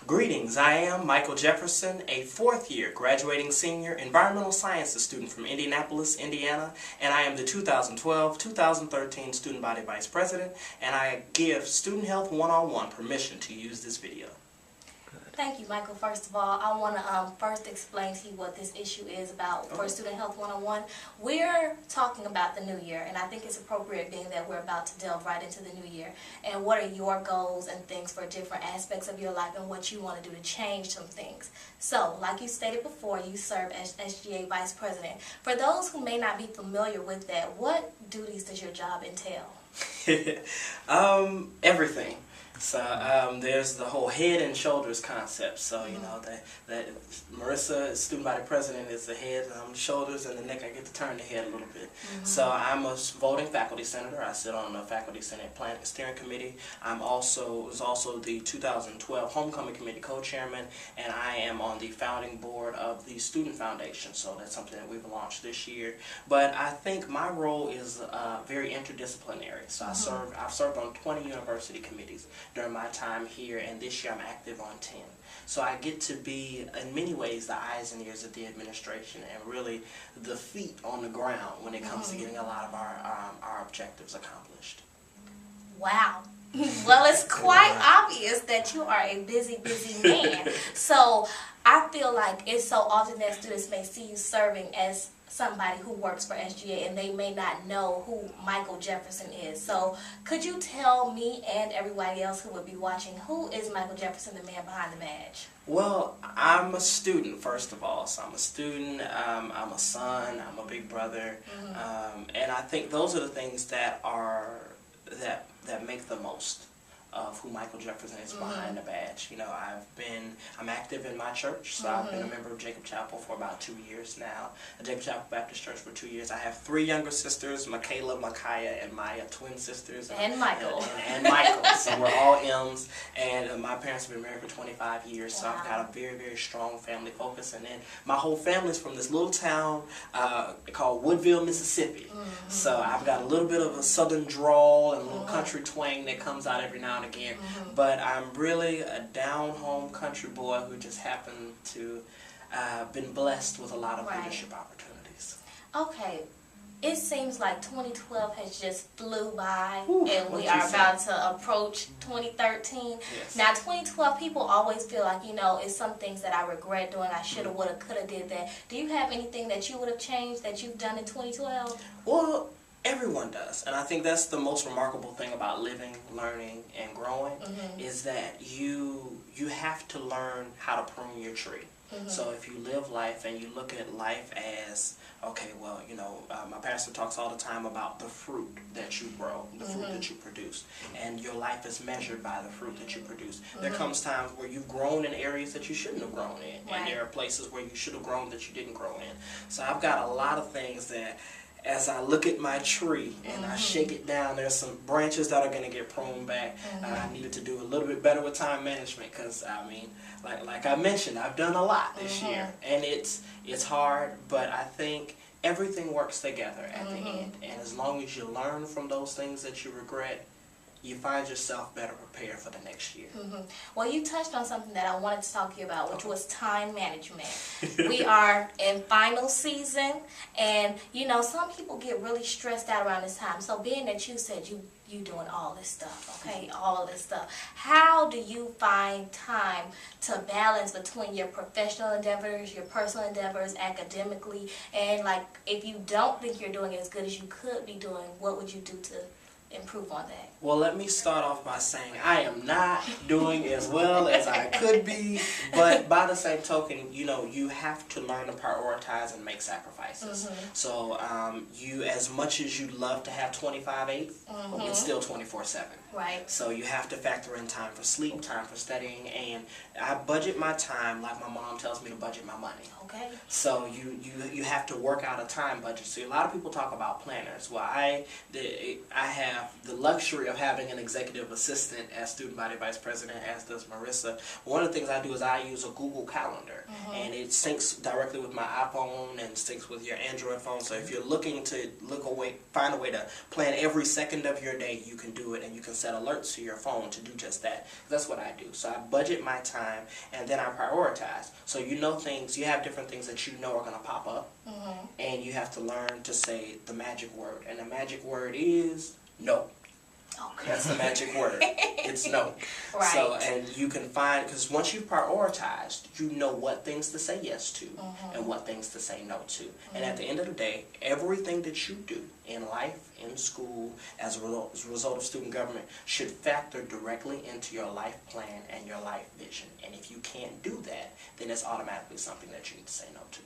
Greetings, I am Michael Jefferson, a fourth-year graduating senior environmental sciences student from Indianapolis, Indiana, and I am the 2012-2013 Student Body Vice President, and I give Student Health 101 permission to use this video. Thank you, Michael. First of all, I want to first explain to you what this issue is about for Student Health 101. We're talking about the new year, and I think it's appropriate being that we're about to delve right into the new year. And what are your goals and things for different aspects of your life and what you want to do to change some things. So, like you stated before, you serve as SGA Vice President. For those who may not be familiar with that, what duties does your job entail? Everything. So there's the whole head and shoulders concept. So you know that Marissa, student body president, is the head, shoulders, and the neck. I get to turn the head a little bit. So I'm a voting faculty senator. I sit on the faculty senate planning steering committee. Was also the 2012 homecoming committee co-chairman, and I am on the founding board of the Student Foundation. So that's something that we've launched this year. But I think my role is very interdisciplinary. So I've served on 20 university committees during my time here, and this year I'm active on 10. So I get to be, in many ways, the eyes and ears of the administration and really the feet on the ground when it comes to getting a lot of our objectives accomplished. Wow. Well, it's quite obvious that you are a busy man. So I feel like it's so often that students may see you serving as somebody who works for SGA and they may not know who Michael Jefferson is. So could you tell me and everybody else who would be watching, who is Michael Jefferson, the man behind the badge? Well, I'm a student, first of all. So I'm a student, I'm a son, I'm a big brother, and I think those are the things that make the most of who Michael Jefferson is behind the badge. You know, I'm active in my church, so I've been a member of Jacob Chapel for about 2 years now. Jacob Chapel Baptist Church for 2 years. I have 3 younger sisters, Michaela, Micaiah, and Maya, twin sisters. And Michael. And Michael. So we're all M's, and my parents have been married for 25 years, so I've got a very, very strong family focus. And then my whole family's from this little town called Woodville, Mississippi. So I've got a little bit of a southern drawl and a little country twang that comes out every now and again, but I'm really a down-home country boy who just happened to been blessed with a lot of leadership opportunities. Okay, it seems like 2012 has just flew by, and we are about to approach 2013. Yes. Now, 2012, people always feel like, you know, it's some things that I regret doing. I shoulda, woulda, coulda did that. Do you have anything that you would have changed that you've done in 2012? Well, everyone does, and I think that's the most remarkable thing about living, learning, and growing is that you have to learn how to prune your tree. So if you live life and you look at life as, okay, well, you know, my pastor talks all the time about the fruit that you grow, the fruit that you produce, and your life is measured by the fruit that you produce. There comes times where you've grown in areas that you shouldn't have grown in, and there are places where you should have grown that you didn't grow in. So I've got a lot of things that, as I look at my tree and I shake it down, there's some branches that are going to get pruned back. I needed to do a little bit better with time management because, I mean, like I mentioned, I've done a lot this year. And it's hard, but I think everything works together at the end. And as long as you learn from those things that you regret, you find yourself better prepared for the next year. Well, you touched on something that I wanted to talk to you about, which was time management. We are in final season, and you know, some people get really stressed out around this time. So being that you said you doing all this stuff, okay, all this stuff, how do you find time to balance between your professional endeavors, your personal endeavors, academically, and like if you don't think you're doing it as good as you could be doing, what would you do to improve on that? Well, let me start off by saying I am not doing as well as I could be, but by the same token, you know, you have to learn to prioritize and make sacrifices. So you, as much as you'd love to have 25/8, it's still 24/7. Right. So you have to factor in time for sleep, time for studying, and I budget my time like my mom tells me to budget my money. Okay. So you have to work out a time budget. So a lot of people talk about planners. Well, I have the luxury of having an executive assistant as student body vice president, as does Marissa. One of the things I do is I use a Google Calendar, and it syncs directly with my iPhone and syncs with your Android phone. So if you're looking to find a way to plan every second of your day, you can do it, and you can set set alerts to your phone to do just that. That's what I do. So I budget my time, and then I prioritize. So you know things, you have different things that you know are going to pop up, and you have to learn to say the magic word. And the magic word is no. Okay. That's the magic word. It's no. Right. So, and you can find, because once you've prioritized, you know what things to say yes to and what things to say no to. And at the end of the day, everything that you do in life, in school, as a result of student government, should factor directly into your life plan and your life vision. And if you can't do that, then it's automatically something that you need to say no to.